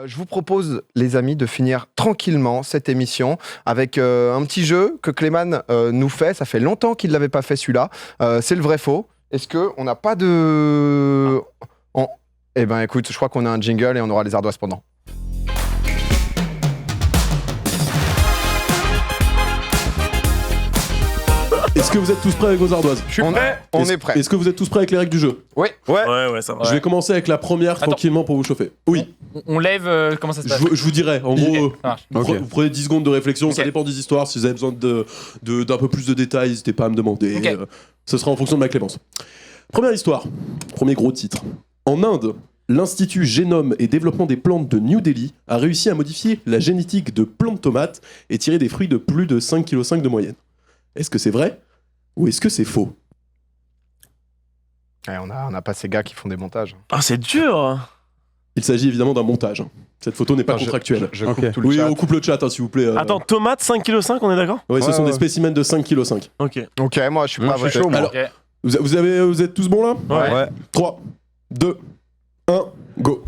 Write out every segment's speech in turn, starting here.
Je vous propose, les amis, de finir tranquillement cette émission avec un petit jeu que Clément nous fait. Ça fait longtemps qu'il ne l'avait pas fait celui-là. C'est le vrai-faux. Est-ce qu'on n'a pas de... Eh ben écoute, je crois qu'on a un jingle et on aura les ardoises pendant. Est-ce que vous êtes tous prêts avec vos ardoises? Je suis prêt. On est prêt. Est-ce que vous êtes tous prêts avec les règles du jeu? Oui. Ouais, ça va. Je vais commencer avec la première tranquillement pour vous chauffer. Oui. On lève, comment ça se passe? Je vous dirai, en gros, Ça marche. vous prenez 10 secondes de réflexion, ça Ok. dépend des histoires. Si vous avez besoin d'un peu plus de détails, n'hésitez pas à me demander. Ok. Ce sera en fonction de ma clémence. Première histoire, premier gros titre. En Inde, l'Institut Génome et Développement des Plantes de New Delhi a réussi à modifier la génétique de plantes tomates et tirer des fruits de plus de 5,5 kg de moyenne. Est-ce que c'est vrai ou est-ce que c'est faux? On n'a pas ces gars qui font des montages. Ah, c'est dur. Il s'agit évidemment d'un montage. Cette photo n'est pas Attends, contractuelle. Je coupe tout le Oui, chat. on coupe le chat, s'il vous plaît. Attends, tomate 5,5 kg, on est d'accord? Ouais, ce Ouais, sont des ouais. spécimens de 5,5 kg. Ok. Ok, moi je suis pas à je suis voter. chaud, moi. Alors, Ok. vous êtes tous bons là? Ouais. 3, 2, 1, go.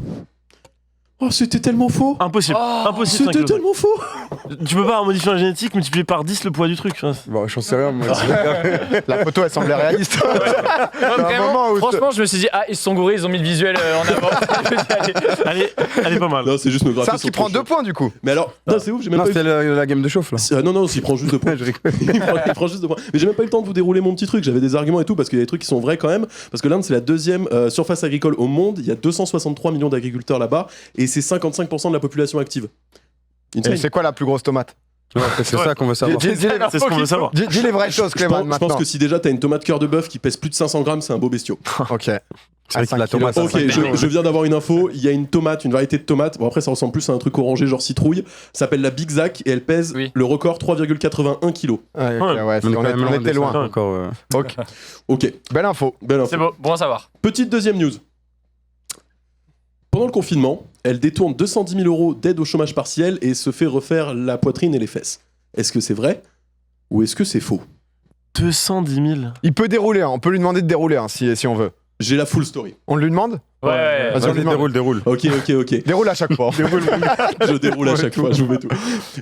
Oh, c'était tellement faux. Impossible. Oh, Impossible. C'était 5 kg. tellement faux. Tu peux pas modifier la génétique, multiplier par 10 le poids du truc. Bon, j'en sais rien, moi. La photo elle semblait réaliste. Ouais, un vraiment, moment où franchement, je me suis dit, ah, ils se sont gourés, ils ont mis le visuel en avant. Je me suis dit, allez. Elle est pas mal. Non, c'est juste nos C'est graphismes. un qui prend 2 points du coup. Mais alors, non, c'est ouf, j'ai même Non, pas eu. c'était la game de chauffe, là. Non, il prend juste 2 points. Je rigole. Il prend juste 2 points. Mais j'ai même pas eu le temps de vous dérouler mon petit truc. J'avais des arguments et tout parce qu'il y a des trucs qui sont vrais quand même. Parce que l'Inde, c'est la deuxième surface agricole au monde. Il y a 263 millions d'agriculteurs là-bas et c'est 55% de la population active. Et c'est quoi la plus grosse tomate? C'est ça qu'on veut savoir. Dis C'est ce qu'on veut savoir. les vraies choses, Je Clément, pense maintenant. que si déjà t'as une tomate cœur de bœuf qui pèse plus de 500 grammes, c'est un beau bestiau. Ok. C'est vrai que la tomate, Ok, je viens d'avoir une info. Il y a une tomate, une variété de tomate. Bon, après, ça ressemble plus à un truc orangé, genre citrouille. Ça s'appelle la Big Zac et elle pèse Oui. le record 3,81 kg. Ouais, ok, ouais, on était loin. Encore. Ok. Ok, Belle info. belle info. C'est beau, bon à savoir. Petite deuxième news. Pendant le confinement, elle détourne 210 000 € d'aide au chômage partiel et se fait refaire la poitrine et les fesses. Est-ce que c'est vrai ou est-ce que c'est faux? 210 000. Il peut dérouler, hein. On peut lui demander de dérouler hein, si on veut. J'ai la full story. On lui demande? Ouais. Vas-y, on lui demande. Déroule. Ok. Déroule à chaque fois. Je déroule à chaque fois, je vous mets tout.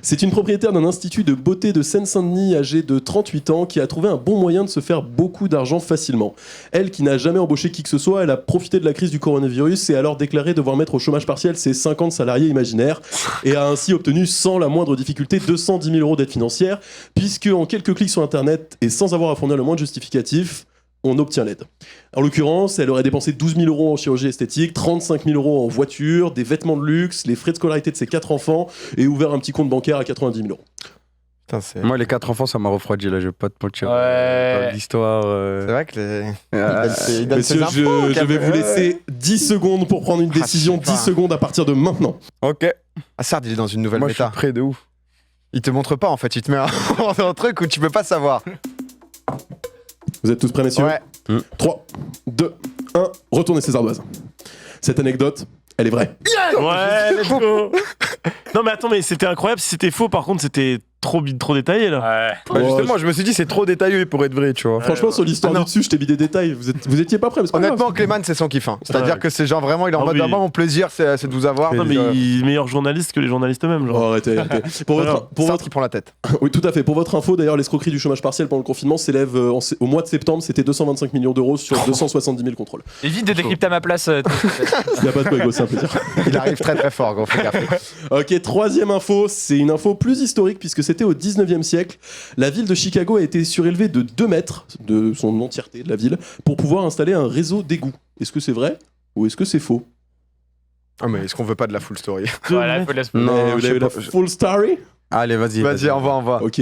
C'est une propriétaire d'un institut de beauté de Seine-Saint-Denis âgée de 38 ans qui a trouvé un bon moyen de se faire beaucoup d'argent facilement. Elle, qui n'a jamais embauché qui que ce soit, elle a profité de la crise du coronavirus et a alors déclaré devoir mettre au chômage partiel ses 50 salariés imaginaires et a ainsi obtenu sans la moindre difficulté 210 000 € d'aide financière puisque en quelques clics sur internet et sans avoir à fournir le moindre justificatif, on obtient l'aide. En l'occurrence, elle aurait dépensé 12 000 € en chirurgie esthétique, 35 000 € en voiture, des vêtements de luxe, les frais de scolarité de ses 4 enfants et ouvert un petit compte bancaire à 90 000 €. Putain, c'est Moi, les 4 enfants, ça m'a refroidi, là, je vais pas te mentir. Ouais. L'histoire. vrai que les... Euh, il donne ses Messieurs, infos, je vais vous ouais. laisser 10 secondes pour prendre une décision, je sais pas. 10 secondes à partir de maintenant. Ok. Ah, Sard, il est dans une nouvelle Moi, je suis méta. prêt de ouf. Il te montre pas en fait, il te met un truc où tu peux pas savoir. Vous êtes tous prêts, messieurs? Ouais. 3, 2, 1, retournez ces ardoises. Cette anecdote, elle est vraie. Ouais, let's go. Non, mais attends, mais c'était incroyable. Si c'était faux, par contre, c'était trop détaillé là. Ouais. Bah, justement, je me suis dit, c'est trop détaillé pour être vrai, tu vois. Franchement, sur l'histoire Ah non. du dessus, je t'ai mis des détails. Vous étiez pas prêts, mais c'est pas grave. Honnêtement, Clément, c'est son kiff. Hein. C'est-à-dire Ouais. que c'est genre vraiment, il est en Ah mode oui. ah, moi, mon plaisir, c'est de vous avoir. Non, donc, mais il est meilleur journaliste que les journalistes eux-mêmes. Oh, Genre. arrêtez. Pour Alors, votre, Sard qui prend la tête. oui, tout à fait. Pour votre info, d'ailleurs, l'escroquerie du chômage partiel pendant le confinement s'élève au mois de septembre. C'était 225 millions € sur 270 000 contrôles. Évite de décrypter à ma place. Il n'y a pas de quoi, Hugo, c'est un plaisir. Il arrive très très fort, gros, fais gaffe. Ok, troisième info, c'est une info plus historique puisque c'était au 19e siècle. La ville de Chicago a été surélevée de 2 mètres de son entièreté de la ville pour pouvoir installer un réseau d'égouts. Est-ce que c'est vrai ou est-ce que c'est faux? Ah, mais est-ce qu'on veut pas de la full story? Voilà, faut laisser. Non, Vous je avez sais la pas. full story? Allez, vas-y. Vas-y, envoie. Ok.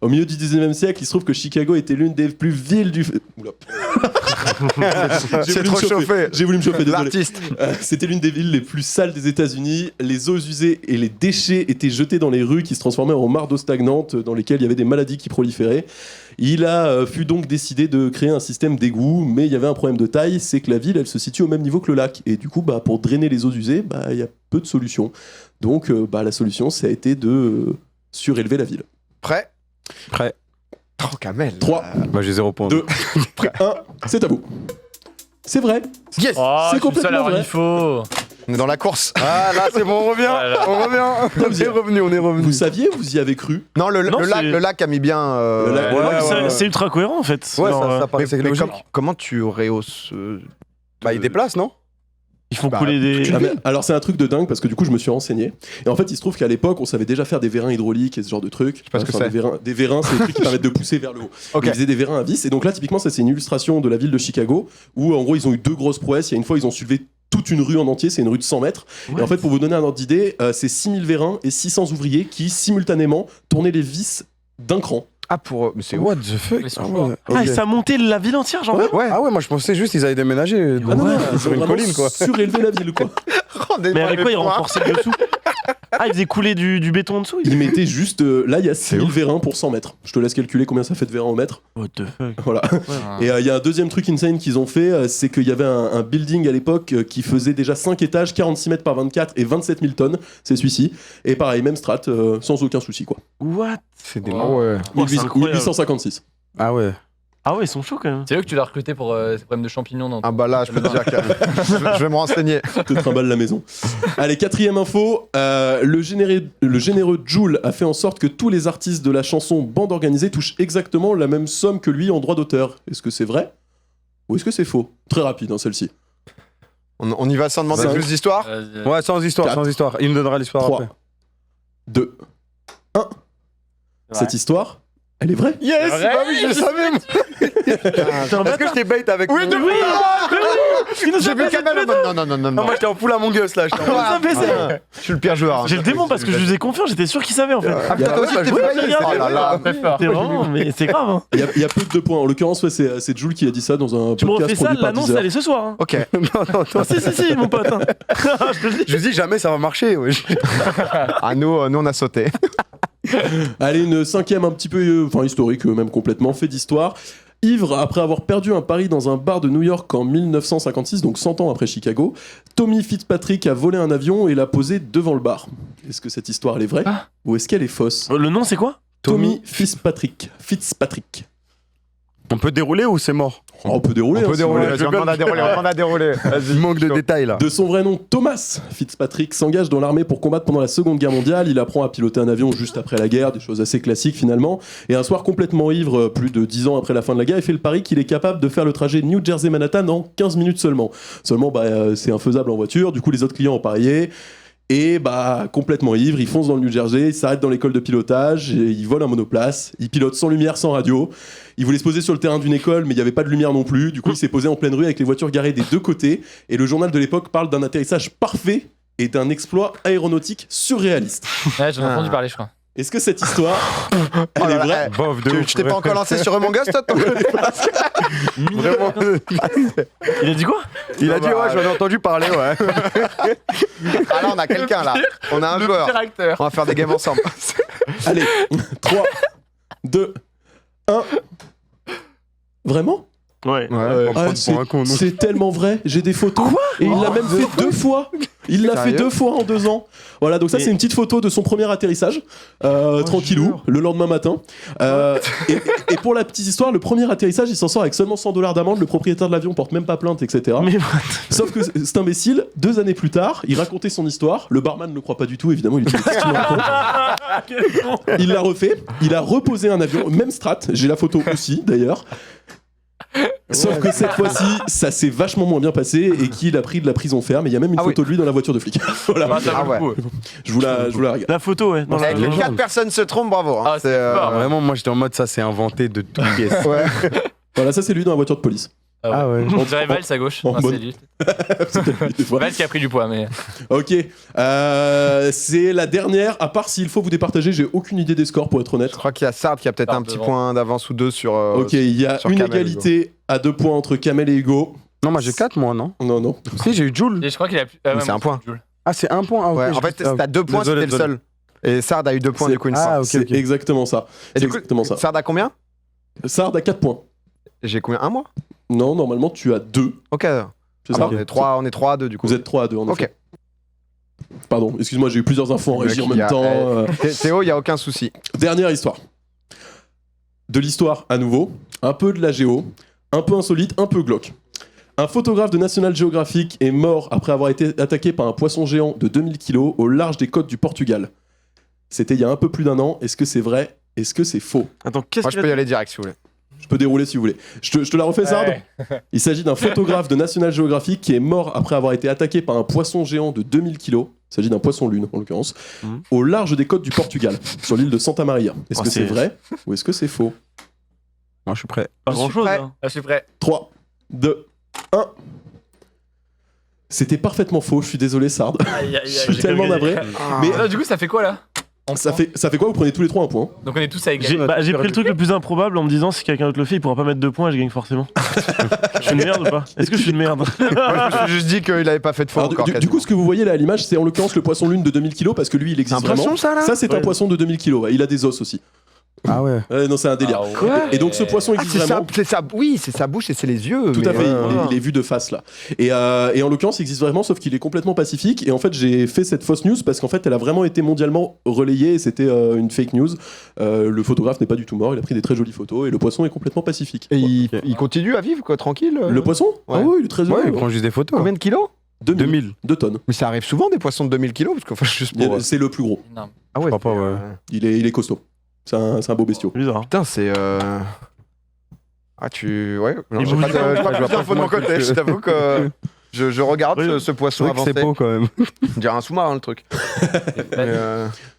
Au milieu du 19e siècle, il se trouve que Chicago était l'une des plus villes du... Oula. J'ai C'est voulu trop me chauffer. chauffé. J'ai voulu me chauffer, désolé. L'artiste. C'était l'une des villes les plus sales des États-Unis. Les eaux usées et les déchets étaient jetés dans les rues qui se transformaient en mares d'eau stagnantes dans lesquelles il y avait des maladies qui proliféraient. Il a fut donc décidé de créer un système d'égout, mais il y avait un problème de taille, c'est que la ville, elle se situe au même niveau que le lac. Et du coup, pour drainer les eaux usées, il y a peu de solutions. Donc, la solution, ça a été de surélever la ville. Prêt? Prêt. Oh, Kamel. 3, Bah, j'ai 0 point. 2, 1, c'est à vous. C'est vrai. Yes. Oh, C'est je suis le seul à complètement avoir vrai. dit faux. On est dans la course. Ah là, c'est bon, on revient. Voilà. On revient. On est revenu. Vous saviez, vous y avez cru? Non, Non, le lac a mis bien. Le lac- Ouais, C'est ultra cohérent en fait. Ouais, Genre, ça paraissait mais logique. comment tu rehausses Bah, il déplace, non? ils font Bah, couler des. Ah, mais alors c'est un truc de dingue parce que du coup je me suis renseigné et en fait il se trouve qu'à l'époque on savait déjà faire des vérins hydrauliques et ce genre de trucs. Je sais pas ce que c'est. Des vérins c'est des trucs qui permettent de pousser vers le haut. Ok. Ils faisaient des vérins à vis et donc là typiquement ça c'est une illustration de la ville de Chicago où en gros ils ont eu 2 grosses prouesses. Il y a une fois ils ont soulevé toute une rue en entier, c'est une rue de 100 mètres. Et en fait pour vous donner un ordre d'idée, c'est 6000 vérins et 600 ouvriers qui simultanément tournaient les vis d'un cran. Ah, mais c'est ouf. What the fuck? Mais c'est Ah fort. ouais. Ah, et ça a monté la ville entière, genre. Ouais. Ah ouais, moi je pensais juste qu'ils avaient déménagé Ah non, non, ils sur ont une vraiment colline quoi. surélevé la ville quoi. Mais avec quoi ils renforçaient le dessous? Ah, ils faisaient couler du béton en dessous? Ils mettaient juste, là il y a 6000 vérins pour 100 mètres. Je te laisse calculer combien ça fait de vérins au mètre. What the fuck? Voilà. Ouais. Et il y a un deuxième truc insane qu'ils ont fait, c'est qu'il y avait un building à l'époque qui faisait déjà 5 étages, 46 mètres par 24 et 27 000 tonnes, c'est celui-ci. Et pareil, même strat, Oh, sans aucun souci quoi. What? C'est des Ouais. ouais. Oh, c'est incroyable. 1856. Ah ouais. Ah ouais, ils sont chauds quand même. C'est eux que tu l'as recruté pour ces problèmes de champignons dans Ah bah là, je peux te dire que je vais me renseigner. Te trimballe la maison. Allez, quatrième info. Le généreux Jul a fait en sorte que tous les artistes de la chanson Bande Organisée touchent exactement la même somme que lui en droit d'auteur. Est-ce que c'est vrai ou est-ce que c'est faux? Très rapide, hein, celle-ci. On y va sans demander Cinq. plus d'histoire. Ouais, sans histoire, Quatre. sans histoire. Il nous donnera l'histoire 3, après. 2, 1. Cette histoire, elle est vraie. Yes, vrai bah oui, je le savais. moi. Est-ce que je t'ai bait avec Oui, mon- oui. Il nous a J'ai vu fait Kamel en mode non, non, non, non, Non, non. moi j'étais en full Among Us là. j'étais en- Ah, je suis le pire joueur. hein. J'ai le démon parce que je vous ai confiance, j'étais sûr qu'ils savaient en fait. Ah putain, toi aussi, Ouais, t'es bah, failli. regarde, Oh là là. Très fort. C'est vraiment, mais c'est grave. Hein. Il y a peu de 2 points. En l'occurrence, ouais, c'est Jul qui a dit ça dans un Tu me refais podcast ça, produit par l'annonce Deezer. elle est ce soir. Hein. Ok. Non, non, Ah, non. si, mon pote. Hein. Je te le dis. Je me dis jamais ça va marcher. Ouais. Ah, nous, on a sauté. Allez, une cinquième un petit peu, historique, même complètement, fait d'histoire. Ivre, après avoir perdu un pari dans un bar de New York en 1956, donc 100 ans après Chicago, Tommy Fitzpatrick a volé un avion et l'a posé devant le bar. Est-ce que cette histoire elle est vraie Ah. ou est-ce qu'elle est fausse? Le nom c'est quoi? Tommy Fitzpatrick. On peut dérouler ou c'est mort? Oh, on peut dérouler. On peut hein, si vous dérouler. voulez. Vas-y, on demande à dérouler. On demande à dérouler. Il manque de détails là. De son vrai nom, Thomas Fitzpatrick s'engage dans l'armée pour combattre pendant la Seconde Guerre mondiale. Il apprend à piloter un avion juste après la guerre, des choses assez classiques finalement. Et un soir complètement ivre, plus de 10 ans après la fin de la guerre, il fait le pari qu'il est capable de faire le trajet New Jersey-Manhattan en 15 minutes seulement. Seulement, c'est infaisable en voiture, du coup les autres clients ont parié. Et complètement ivre, il fonce dans le New Jersey, il s'arrête dans l'école de pilotage, et il vole un monoplace, il pilote sans lumière, sans radio. Il voulait se poser sur le terrain d'une école, mais il n'y avait pas de lumière non plus. Du coup, il s'est posé en pleine rue avec les voitures garées des 2 côtés. Et le journal de l'époque parle d'un atterrissage parfait et d'un exploit aéronautique surréaliste. Ouais, j'en ai entendu parler, je crois. Est-ce que cette histoire, Oh elle là est là, vraie? Bof, de Tu ouf. t'es pas encore lancé sur Among Us, toi? Vraiment. Il a dit quoi? Il a dit ouais, j'en ai entendu parler, ouais. Ah là, on a quelqu'un là. On a un joueur. acteur. On va faire des games ensemble. Allez, 3, 2, 1. Vraiment? Ouais. Ouais, on Ah, prend pour un con, non? c'est tellement vrai, j'ai des photos. Et il l'a même fait 2 fois. Il l'a fait Sérieux 2 fois en 2 ans. Voilà, donc ça Mais- c'est une petite photo de son premier atterrissage, tranquillou, jure. le lendemain matin. Et pour la petite histoire, le premier atterrissage, il s'en sort avec seulement $100 d'amende. Le propriétaire de l'avion porte même pas plainte, etc. Mais Sauf que cet imbécile, 2 années plus tard, il racontait son histoire. Le barman ne le croit pas du tout, évidemment, il était extrêmement con. Il l'a refait, il a reposé un avion, même strat, j'ai la photo aussi d'ailleurs. Sauf que cette fois-ci, ça s'est vachement moins bien passé et qu'il a pris de la prison ferme. Et il y a même une Ah photo de lui dans la voiture de flic. Voilà, Bah, ça vaut Ah le ouais. coup. je vous la regarde. la photo, ouais. Dans la- Les 4 personnes se trompent, bravo. hein. Ah, c'est fort. Vraiment, moi j'étais en mode ça c'est inventé de toutes pièces. Ouais. Voilà, ça c'est lui dans la voiture de police. Ah ouais. On dirait Valls à gauche. en Non, bonne- c'est lui. C'est lui, des fois. Valls qui a pris du poids, mais. Ok, c'est la dernière. À part s'il faut vous départager, j'ai aucune idée des scores pour être honnête. Je crois qu'il y a Sard qui a peut-être Sard un petit devant. point d'avance ou 2 sur. Ok, il y a sur une Kamel, égalité à 2 points entre Kamel et Hugo. Non, moi j'ai 4 moi, non? Non. Si, j'ai eu Joule. Et je crois qu'il a plus. Mais c'est un point. Ah, c'est un point. Ah, ok, Ouais, en je- fait, ah, t'as 2 points, désolé, c'était le seul. Et Sard a eu 2 points, C'est- du coup, il me semble. Ah, ok, C'est ok. exactement ça. Et C'est du coup, exactement ça. Sard a combien? Sard a 4 points. J'ai combien? 1 mois? Non, normalement tu as 2. Ok. C'est Ah ça bah, on est 3 à 2 du coup. Vous êtes 3 à 2 en Ok. effet. Pardon, excuse-moi, j'ai eu plusieurs infos en Le régie en mec, même il y a- temps. Théo, il y a aucun souci. Dernière histoire. De l'histoire à nouveau, un peu de la géo, un peu insolite, un peu glauque. Un photographe de National Geographic est mort après avoir été attaqué par un poisson géant de 2000 kg au large des côtes du Portugal. C'était il y a un peu plus d'un an. Est-ce que c'est vrai? Est-ce que c'est faux? Attends, qu'est-ce Moi, je qu'il peux y a aller direct si vous voulez. Je peux dérouler si vous voulez. Je te la refais, Sard. Il s'agit d'un photographe de National Geographic qui est mort après avoir été attaqué par un poisson géant de 2000 kg. Il s'agit d'un poisson lune, en l'occurrence, au large des côtes du Portugal, sur l'île de Santa Maria. Est-ce que c'est vrai ou est-ce que c'est faux? Moi, je suis prêt. Pas grand-chose. prêt. Hein. Je suis prêt. 3, 2, 1. C'était parfaitement faux, je suis désolé, Sard. Aïe, aïe, Je suis aïe. tellement navré. Mais Ah, du coup, ça fait quoi là ça fait quoi? Vous prenez tous les 3 un point. Donc on est tous à J'ai égalité. pris le truc le plus improbable en me disant si quelqu'un d'autre le fait, il pourra pas mettre 2 points et je gagne forcément. Je suis une merde ou pas? Est-ce que je suis une merde? Moi, je me suis juste dit qu'il avait pas fait de faux Alors, encore. du coup, ce que vous voyez là à l'image, c'est en l'occurrence le poisson lune de 2000 kg parce que lui, il existe C'est un vraiment. poisson, ça, là Ça, c'est un Ouais. poisson de 2000 kg. Ouais. Il a des os aussi. Ah ouais. Non, c'est un délire. Ah ouais. Quoi Et donc, ce poisson Ah, existe c'est vraiment. ça, c'est ça, oui, c'est sa bouche et c'est les yeux. Tout mais à fait, ouais. il est vu de face là. Et en l'occurrence, il existe vraiment, sauf qu'il est complètement pacifique. Et en fait, j'ai fait cette fausse news parce qu'en fait, elle a vraiment été mondialement relayée et c'était une fake news. Le photographe n'est pas du tout mort, il a pris des très jolies photos et le poisson est complètement pacifique. Et il continue à vivre, quoi, tranquille. Le poisson? Ah Ouais. oui, il est très heureux. Ouais, il prend juste des photos. Combien de kilos 2000. 2 tonnes. Mais ça arrive souvent des poissons de 2000 kilos parce que, enfin, juste pour. C'est le plus gros. Énorme. Ah ouais. Je crois pas, ouais. Il est costaud. C'est un beau bestiau. C'est bizarre. Putain, c'est. Ah, tu. Ouais, non, Il j'ai bouge pas du de- tout. j'ai pas Je plus vois pas d'infos de mon comment côté. que- Je t'avoue que je regarde Oui. ce poisson C'est vrai que avancer. c'est beau quand même. On dirait un sous-marin, le truc. Mais,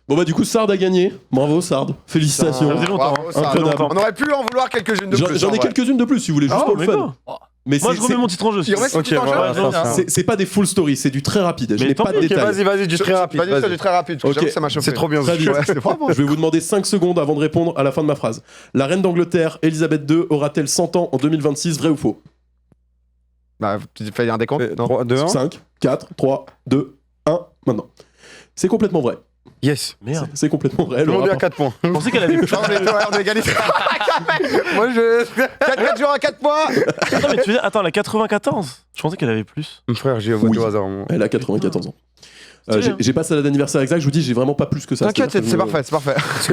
Bon bah du coup, Sard a gagné. Bravo Sard. Félicitations. Ça faisait longtemps. bravo, hein. ça. Imprenable. On aurait pu en vouloir quelques-unes de J'en plus. j'en ai en vrai. quelques-unes de plus si vous voulez, juste Ah, pour le mais fun. non. Mais Moi, je remets mon titre en jeu. Il remet son Ok, petit enjeu. voilà, Ouais, ça, ça. c'est pas des full stories, c'est du très rapide. Je Mais n'ai tant pas de pis, ok, détails. Vas-y, du très rapide. Vas-y, fais vas-y. du très rapide, parce que Ok. j'avoue que ça m'a chauffé. C'est trop bien. Très bien. Ouais, c'est vraiment. Je vais vous demander 5 secondes avant de répondre à la fin de ma phrase. La reine d'Angleterre, Elisabeth II, aura-t-elle 100 ans en 2026, vrai ou faux? Bah, tu fais un décompte. Non. 3, 2, 1. 5, 4, 3, 2, 1, maintenant. C'est complètement vrai. Yes. Merde. C'est complètement vrai. Tout le le monde est à rapport- 4 points. Je pensais qu'elle avait plus. Non, mais toi, on est égalité. Moi, je. 4 jours à 4 points. Attends, mais tu veux dire, attends, la 94. Je pensais qu'elle avait plus. Frère, j'ai voté Oui. au hasard. moi. Elle a 94 ans. Stylé, J'ai pas sa date d'anniversaire exact, je vous dis, j'ai vraiment pas plus que ça. T'inquiète, C'est-à-dire c'est que- parfait, c'est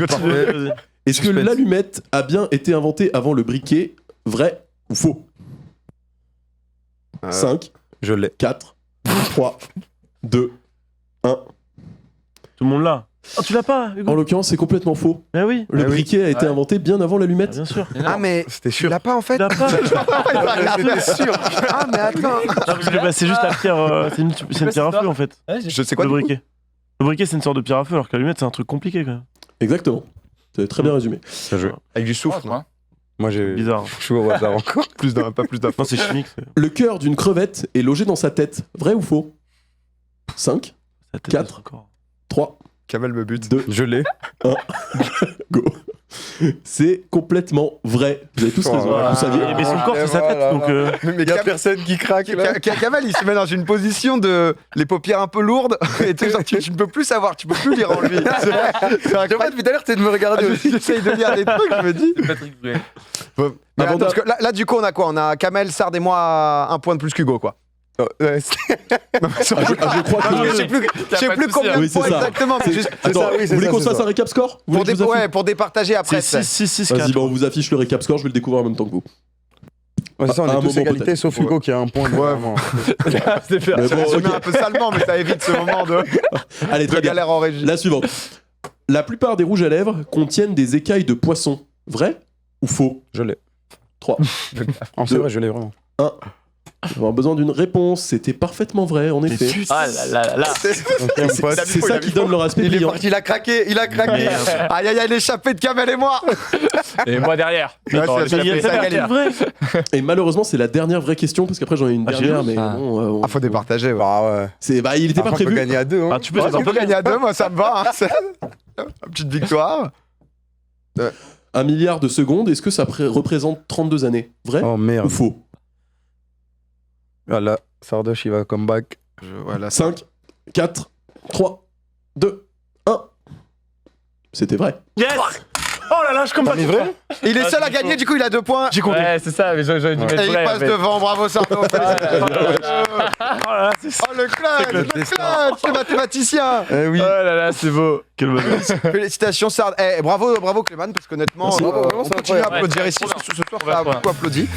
parfait. Vas-y. Est-ce que Suspense. l'allumette a bien été inventée avant le briquet, vrai ou faux? 5, Je l'ai. 4, 3, 2, 1. Tout le monde là. Oh, tu l'as pas, Hugo? En l'occurrence, c'est complètement faux. Mais oui. Le Ah oui. briquet a été inventé bien avant Ah, l'allumette. bien sûr. Ah, mais C'était tu sûr. l'as pas en fait. Tu l'as pas. Il a regardé, sûr. Ah, mais attends. Non, parce que bah, c'est juste la pierre. C'est une pierre à feu en fait. Je sais quoi Le du coup briquet. Le briquet, c'est une sorte de pierre à feu, alors que l'allumette, c'est un truc compliqué quand même. Exactement. C'est très bien résumé. Bien joué. Avec du soufre. non Moi, j'ai. Bizarre. Je suis au hasard encore. Pas plus d'infos. Non, c'est chimique. Le cœur d'une crevette est logé dans sa tête. Vrai ou faux? 5, Ça tête 4. encore. 3, Kamel me bute. 2, Je l'ai. go. C'est complètement vrai. Vous avez tous Oh, raison. voilà. Vous saviez. Mais son corps, c'est sa tête. Donc, Mais Y'a personne qui craque là. Kamel, il se met dans une position de les paupières un peu lourdes et tu sais, genre, tu ne peux plus savoir, tu peux plus lire en lui. C'est vrai. C'est incroyable. Depuis tout à l'heure, t'es de me regarder aussi. J'essaye de lire des trucs, je me dis. Patrick Bruel. Mais Avant attends, de- parce que là, du coup, on a quoi? On a Kamel, Sard et moi un point de plus qu'Hugo, quoi. Ouais, Je crois que. Non, je sais plus, je sais pas plus de combien souci, de hein. points Oui, c'est ça. exactement. Mais juste Attends, ça, oui, c'est vous voulez ça, qu'on c'est fasse ça. un récap score? Vous voulez que je vous affiche pour départager après. c'est 6-6-6-4. Vas-y, bon, on vous affiche le récap score, je vais le découvrir en même temps que vous. Ouais, c'est ça, on À un est tous moment, égalité, peut-être. sauf Hugo qui a un point. Vraiment. C'est fait. Mais Ça bon, se ok. met un peu salement, mais ça évite ce moment de Allez, très bien. galère en régie. La suivante. La plupart des rouges à lèvres contiennent des écailles de poisson. Vrai ou faux? Je l'ai. 3. Oh, c'est vrai, je l'ai vraiment. On va avoir besoin d'une réponse. C'était parfaitement vrai, en effet. Ah là là là là. C'est ça qui donne leur aspect Il est brillant. parti, il a craqué. Aïe aïe aïe, l'échappée de Kamel et moi. Et moi derrière. Ouais, Attends, c'est- Mais il y a ça peut-être égale. un truc vrai. Et malheureusement, c'est la dernière vraie question, parce qu'après j'en ai une Ah, dernière, j'ai mais Ah. bon. Ah, faut départager. Ouais. Bah ouais. Il était pas Après, on peut prévu. gagner à 2. Hein. Ah, tu peux, Ouais, c'est on peut gagner à 2, moi ça me va. Hein. Une petite victoire. 1 milliard de secondes, est-ce que ça représente 32 années? Vrai Oh ou merde. faux? Voilà, Sardoche, il va comeback. Voilà. 5, 4, 3, 2, 1. C'était vrai. Yes. Oh là là, je compte pas. mis vrai? Il est Ah, seul à c'est gagner, chaud. du coup il a 2 points. J'ai compté. Ouais, c'est ça, mais j'aurais dû mettre Et il vrai, en passe fait. devant, bravo Sardo. Oh là là, c'est ça. Oh le clutch, le clutch, le mathématicien. Eh oui. Oh là là, c'est beau. Quel bonheur. Félicitations Sard. Bravo Clément, parce qu'honnêtement, Merci. on continue à incroyable. applaudir Ouais, ici trop bien. ce soir, Trop bien, ça a trop bien. beaucoup applaudi.